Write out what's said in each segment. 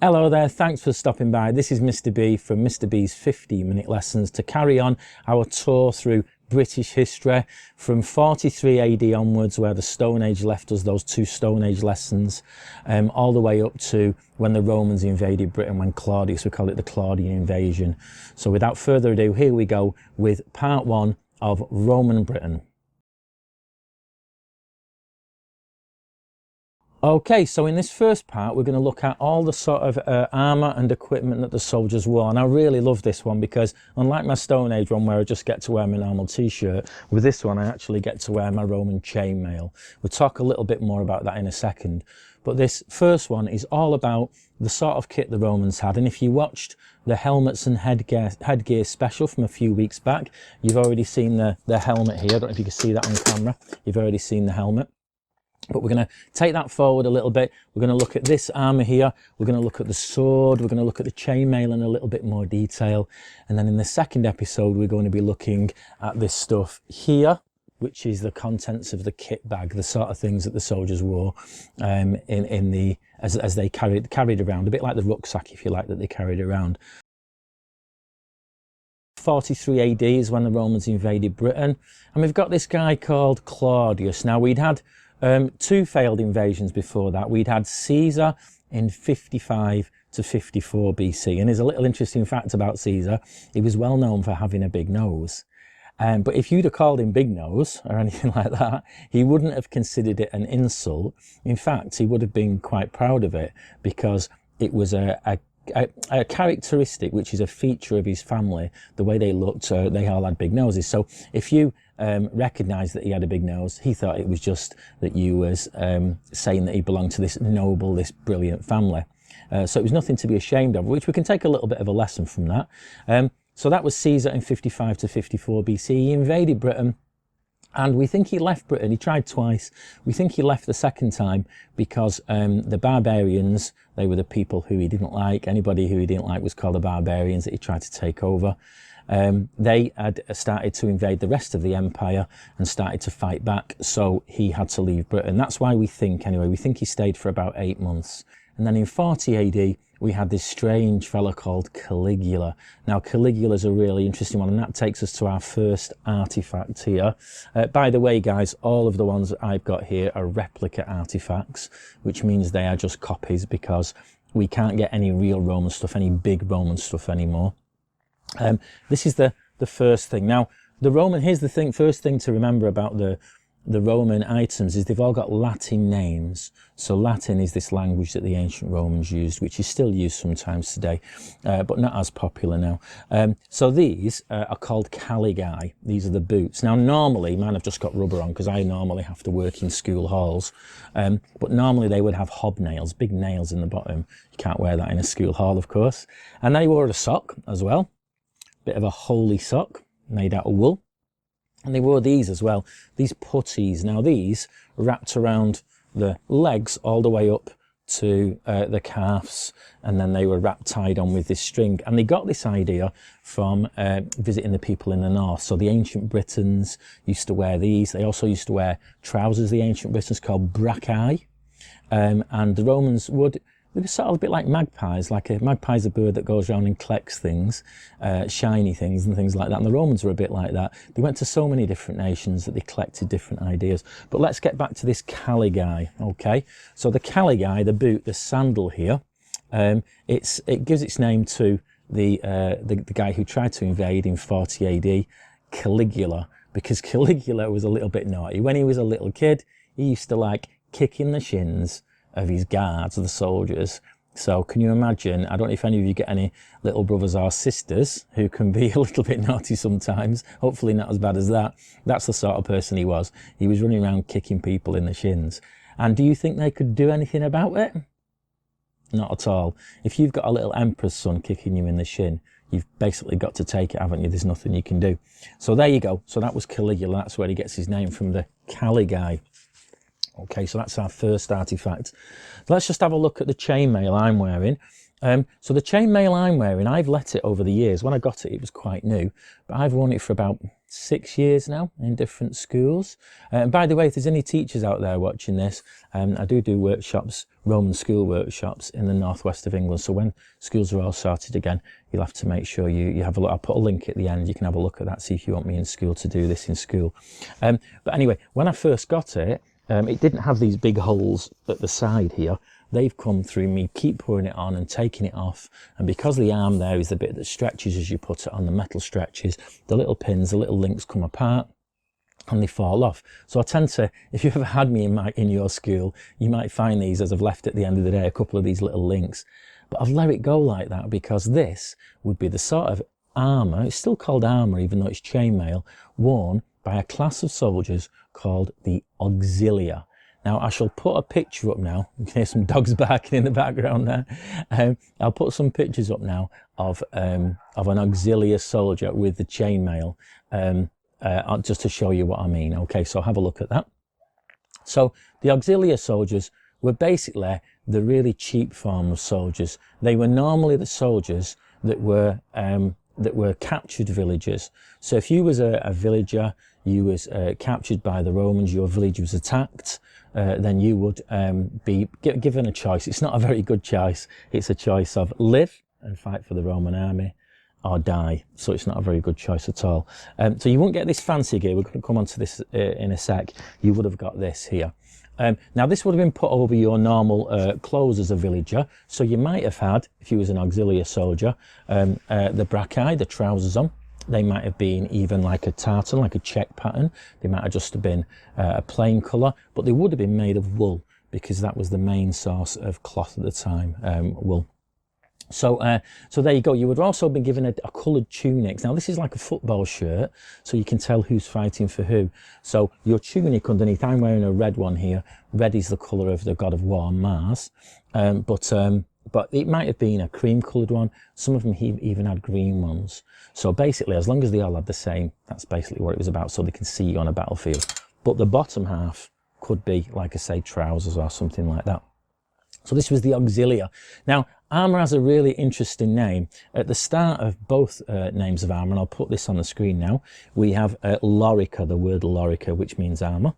Hello there, thanks for stopping by. This is Mr. B from Mr. B's 15-minute lessons to carry on our tour through British history from 43 AD onwards, where the Stone Age left us, those two Stone Age lessons, all the way up to when the Romans invaded Britain, when Claudius, we call it the Claudian invasion. So without further ado, here we go with part one of Roman Britain. Okay, so in this first part, we're going to look at all the sort of armour and equipment that the soldiers wore. And I really love this one because, unlike my Stone Age one where I just get to wear my normal t-shirt, with this one I actually get to wear my Roman chainmail. We'll talk a little bit more about that in a second. But this first one is all about the sort of kit the Romans had. And if you watched the helmets and headgear special from a few weeks back, you've already seen the helmet here. I don't know if you can see that on camera. You've already seen the helmet. But we're going to take that forward a little bit. We're going to look at this armour here. We're going to look at the sword. We're going to look at the chainmail in a little bit more detail. And then in the second episode, we're going to be looking at this stuff here, which is the contents of the kit bag, the sort of things that the soldiers wore as they carried around, a bit like the rucksack, if you like, that they carried around. 43 AD is when the Romans invaded Britain. And we've got this guy called Claudius. Now, we'd had two failed invasions before that. We'd had Caesar in 55 to 54 BC. And there's a little interesting fact about Caesar. He was well known for having a big nose. But if you'd have called him Big Nose or anything like that, he wouldn't have considered it an insult. In fact, he would have been quite proud of it because it was a characteristic, which is a feature of his family. The way they looked, they all had big noses. So if you recognised that he had a big nose, he thought it was just that you was saying that he belonged to this noble, this brilliant family. So it was nothing to be ashamed of, which we can take a little bit of a lesson from that. So that was Caesar in 55 to 54 BC. He invaded Britain. And we think he left Britain. He tried twice. We think he left the second time because the barbarians, they were the people who he didn't like. Anybody who he didn't like was called the barbarians that he tried to take over. They had started to invade the rest of the empire and started to fight back. So he had to leave Britain. That's why we think, anyway, we think he stayed for about 8 months. And then in 40 AD, we had this strange fella called Caligula. Now, Caligula's a really interesting one, and that takes us to our first artifact here. By the way, guys, all of the ones that I've got here are replica artifacts, which means they are just copies because we can't get any real Roman stuff, any big Roman stuff anymore. This is the first thing. Now, here's the thing, first thing to remember about the Roman items is they've all got Latin names. So Latin is this language that the ancient Romans used, which is still used sometimes today, but not as popular now. So these are called caligae. These are the boots. Now, normally, mine have just got rubber on because I normally have to work in school halls. But normally they would have hobnails, big nails in the bottom. You can't wear that in a school hall, of course. And they wore a sock as well, bit of a holey sock made out of wool. And they wore these as well, these puttees. Now these wrapped around the legs all the way up to the calves, and then they were tied on with this string. And they got this idea from visiting the people in the north. So the ancient Britons used to wear these. They also used to wear trousers, the ancient Britons, called braccae. And the Romans they were sort of a bit like magpies. Like a magpie's a bird that goes around and collects things, shiny things and things like that. And the Romans were a bit like that. They went to so many different nations that they collected different ideas. But let's get back to this caligae, okay? So the caligae, the boot, the sandal here, it gives its name to the guy who tried to invade in 40 AD, Caligula, because Caligula was a little bit naughty. When he was a little kid, he used to like kicking the shins of his guards, the soldiers. So can you imagine, I don't know if any of you get any little brothers or sisters who can be a little bit naughty sometimes, hopefully not as bad as that. That's the sort of person he was. He was running around kicking people in the shins. And do you think they could do anything about it? Not at all. If you've got a little emperor's son kicking you in the shin, you've basically got to take it, haven't you? There's nothing you can do. So there you go. So that was Caligula. That's where he gets his name from, the caligae. Okay, so that's our first artifact. Let's just have a look at the chainmail I'm wearing. So the chainmail I'm wearing, I've let it over the years. When I got it, it was quite new, but I've worn it for about 6 years now in different schools. And by the way, if there's any teachers out there watching this, I do workshops, Roman school workshops in the northwest of England. So when schools are all started again, you'll have to make sure you have a look. I'll put a link at the end. You can have a look at that, see if you want me in school to do this in school. But anyway, when I first got it, it didn't have these big holes at the side here. They've come through me, keep pouring it on and taking it off. And because the arm there is the bit that stretches as you put it on, the metal stretches, the little pins, the little links come apart and they fall off. So I tend to, if you've ever had me in your school, you might find these, as I've left at the end of the day, a couple of these little links. But I've let it go like that because this would be the sort of armour, it's still called armour even though it's chainmail, worn by a class of soldiers called the auxilia. Now, I shall put a picture up now. You can hear some dogs barking in the background there. I'll put some pictures up now of an auxilia soldier with the chainmail, just to show you what I mean. Okay, so have a look at that. So the auxilia soldiers were basically the really cheap form of soldiers. They were normally the soldiers that were captured villagers. So if you was a villager, you was captured by the Romans, your village was attacked, then you would be given a choice. It's not a very good choice. It's a choice of live and fight for the Roman army or die. So it's not a very good choice at all. So you won't get this fancy gear. We're going to come on to this in a sec. You would have got this here. Now this would have been put over your normal clothes as a villager. So you might have had, if you was an auxilia soldier, the braccae, the trousers on. They might have been even like a tartan, like a check pattern. They might have just been a plain colour, but they would have been made of wool because that was the main source of cloth at the time, wool. So there you go. You would also been given a coloured tunic. Now this is like a football shirt, so you can tell who's fighting for who. So your tunic underneath, I'm wearing a red one here. Red is the colour of the god of war, Mars. But it might have been a cream coloured one. Some of them even had green ones. So basically, as long as they all had the same, that's basically what it was about, so they can see you on a battlefield. But the bottom half could be, like I say, trousers or something like that. So this was the auxilia. Now, armour has a really interesting name. At the start of both names of armour, and I'll put this on the screen now, we have Lorica, the word Lorica, which means armour.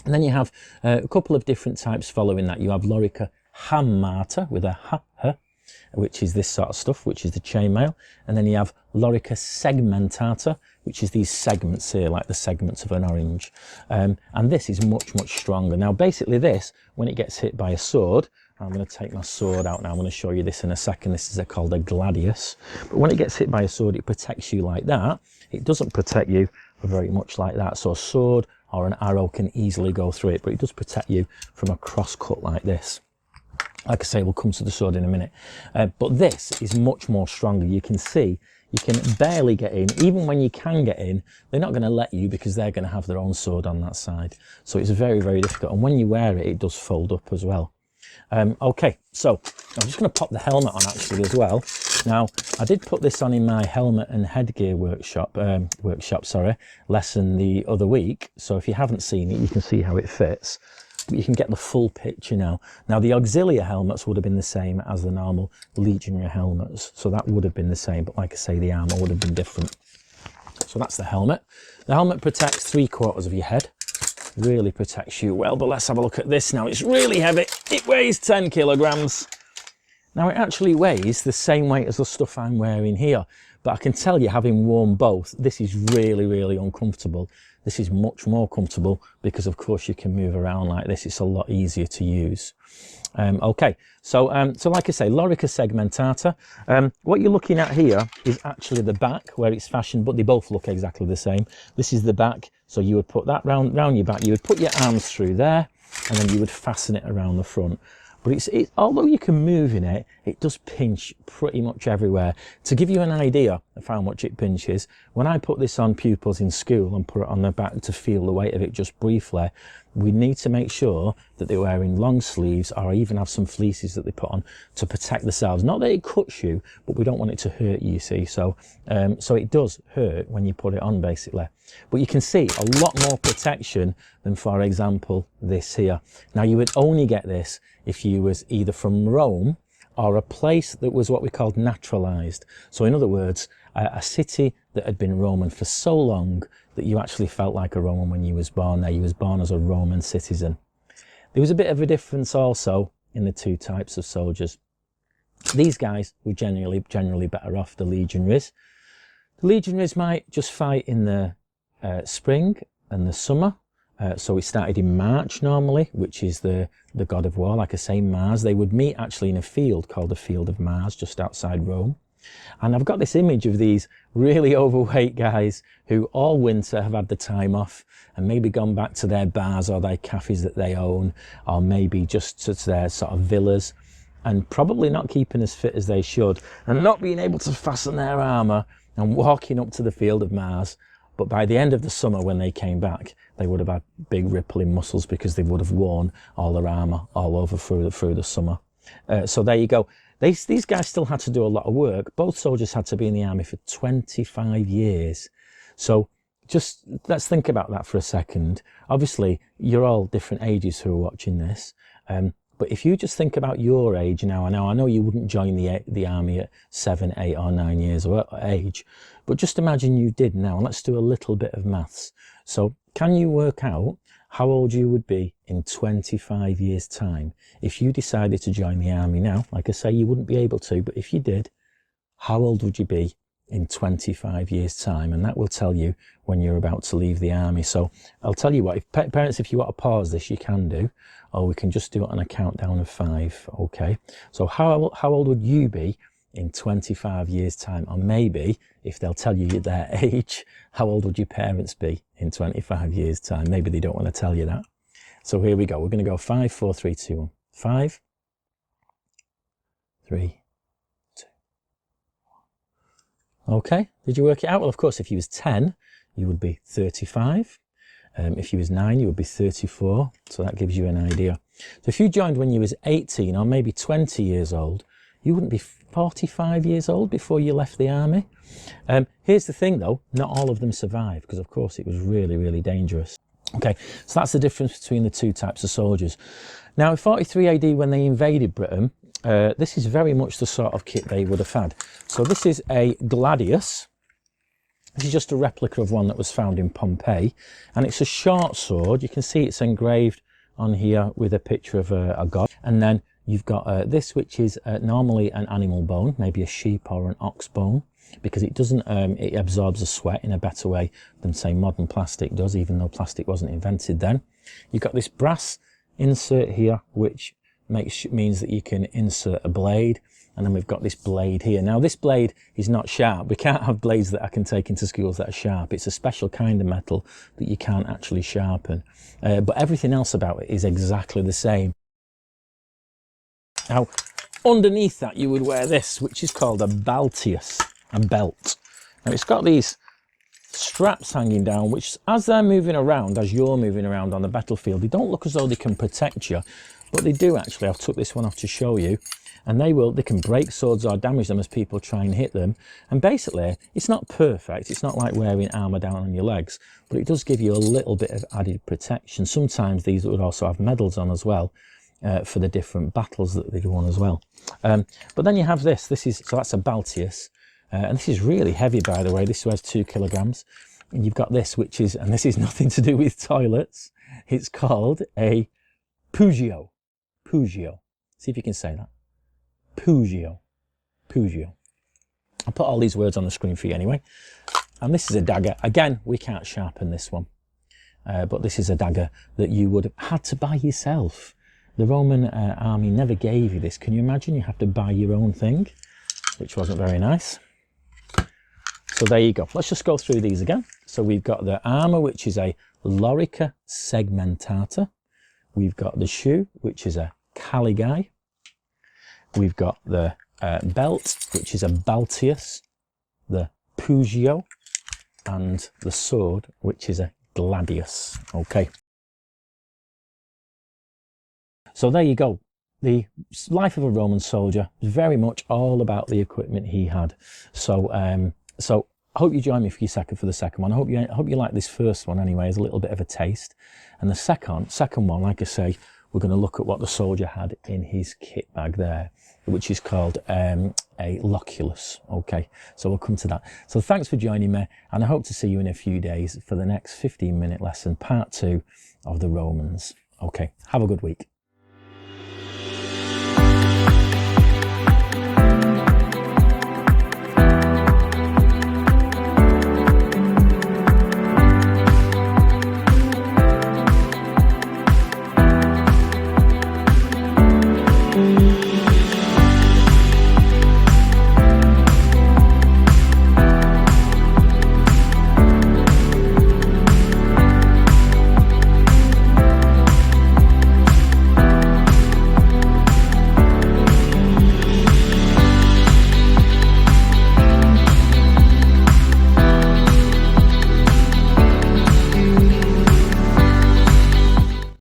And then you have a couple of different types following that. You have Lorica Hamata with a H, which is this sort of stuff, which is the chainmail. And then you have Lorica Segmentata, which is these segments here, like the segments of an orange. And this is much, much stronger. Now, basically this, when it gets hit by a sword, I'm going to take my sword out now. I'm going to show you this in a second. This is called a gladius. But when it gets hit by a sword, it protects you like that. It doesn't protect you very much like that. So a sword or an arrow can easily go through it, but it does protect you from a cross cut like this. Like I say, we'll come to the sword in a minute. But this is much more stronger. You can see, you can barely get in. Even when you can get in, they're not going to let you because they're going to have their own sword on that side. So it's very, very difficult. And when you wear it, it does fold up as well. Okay, so I'm just going to pop the helmet on actually as well. Now, I did put this on in my helmet and headgear lesson the other week. So if you haven't seen it, you can see how it fits. But you can get the full picture now. Now, the auxilia helmets would have been the same as the normal legionary helmets. So that would have been the same, but like I say, the armour would have been different. So that's the helmet. The helmet protects 3/4 of your head. Really protects you well, but let's have a look at this now. It's really heavy. It weighs 10 kilograms. Now, it actually weighs the same weight as the stuff I'm wearing here, but I can tell you, having worn both, this is really, really uncomfortable. This is much more comfortable because, of course, you can move around like this. It's a lot easier to use. Okay, so like I say, Lorica Segmentata. What you're looking at here is actually the back where it's fashioned, but they both look exactly the same. This is the back, so you would put that round your back. You would put your arms through there, and then you would fasten it around the front. But although you can move in it, it does pinch pretty much everywhere. To give you an idea of how much it pinches, when I put this on pupils in school and put it on their back to feel the weight of it just briefly, we need to make sure that they're wearing long sleeves or even have some fleeces that they put on to protect themselves. Not that it cuts you, but we don't want it to hurt you, see. So it does hurt when you put it on, basically. But you can see a lot more protection than, for example, this here. Now, you would only get this if you was either from Rome or a place that was what we called naturalized. So in other words, a city that had been Roman for so long that you actually felt like a Roman when you was born there. You was born as a Roman citizen. There was a bit of a difference also in the two types of soldiers. These guys were generally better off, the legionaries. The legionaries might just fight in the spring and the summer. So it started in March normally, which is the god of war, like I say, Mars. They would meet actually in a field called the Field of Mars, just outside Rome. And I've got this image of these really overweight guys who all winter have had the time off and maybe gone back to their bars or their cafes that they own, or maybe just to their sort of villas, and probably not keeping as fit as they should, and not being able to fasten their armour and walking up to the Field of Mars. But by the end of the summer, when they came back, they would have had big rippling muscles because they would have worn all their armour all over through the summer. So there you go. These guys still had to do a lot of work. Both soldiers had to be in the army for 25 years. So just let's think about that for a second. Obviously, you're all different ages who are watching this. But if you just think about your age now, I know you wouldn't join the army at 7, 8 or 9 years of age, but just imagine you did now, and let's do a little bit of maths. So can you work out how old you would be in 25 years' time if you decided to join the army now? Like I say, you wouldn't be able to, but if you did, how old would you be in 25 years' time? And that will tell you when you're about to leave the army. So I'll tell you what, parents, if you want to pause this, you can do, or we can just do it on a countdown of 5, okay? So how old would you be in 25 years' time? Or maybe, if they'll tell you their age, how old would your parents be in 25 years' time? Maybe they don't want to tell you that. So here we go. We're going to go 5, 4, 3, 2, 1. 5, 3, 2, 1. Okay, did you work it out? Well, of course, if you was 10, you would be 35. If you was 9, you would be 34. So that gives you an idea. So if you joined when you was 18 or maybe 20 years old, you wouldn't be 45 years old before you left the army. Here's the thing though, not all of them survived because of course it was really, really dangerous. Okay, so that's the difference between the two types of soldiers. Now in 43 AD when they invaded Britain, this is very much the sort of kit they would have had. So this is a gladius. This is just a replica of one that was found in Pompeii, and it's a short sword. You can see it's engraved on here with a picture of a god. And then you've got this, which is normally an animal bone, maybe a sheep or an ox bone, because it doesn't, it absorbs the sweat in a better way than say modern plastic does, even though plastic wasn't invented then. You've got this brass insert here, which means that you can insert a blade. And then we've got this blade here. Now this blade is not sharp. We can't have blades that I can take into schools that are sharp. It's a special kind of metal that you can't actually sharpen. But everything else about it is exactly the same. Now, underneath that you would wear this, which is called a baltius, a belt. Now it's got these straps hanging down, which as they're moving around, as you're moving around on the battlefield, they don't look as though they can protect you, but they do actually. I've took this one off to show you. And they can break swords or damage them as people try and hit them. And basically, it's not perfect. It's not like wearing armour down on your legs, but it does give you a little bit of added protection. Sometimes these would also have medals on as well for the different battles that they'd won as well. But then you have this. So that's a baltius. And this is really heavy, by the way. This weighs 2 kilograms. And you've got this, which is, and this is nothing to do with toilets. It's called a Pugio. Pugio. See if you can say that. Pugio. Pugio. I'll put all these words on the screen for you anyway. And this is a dagger. Again, we can't sharpen this one. But this is a dagger that you would have had to buy yourself. The Roman army never gave you this. Can you imagine? You have to buy your own thing, which wasn't very nice. So there you go. Let's just go through these again. So we've got the armour, which is a Lorica Segmentata. We've got the shoe, which is a Caligae. We've got the belt, which is a baltius, the Pugio, and the sword, which is a gladius. Okay. So there you go. The life of a Roman soldier is very much all about the equipment he had. So, so I hope you join me for the second one. I hope you like this first one anyway, as a little bit of a taste. And the second one, like I say, we're going to look at what the soldier had in his kit bag there, which is called a loculus. Okay, so we'll come to that. So thanks for joining me, and I hope to see you in a few days for the next 15-minute lesson, part 2 of the Romans. Okay, have a good week. Thank you.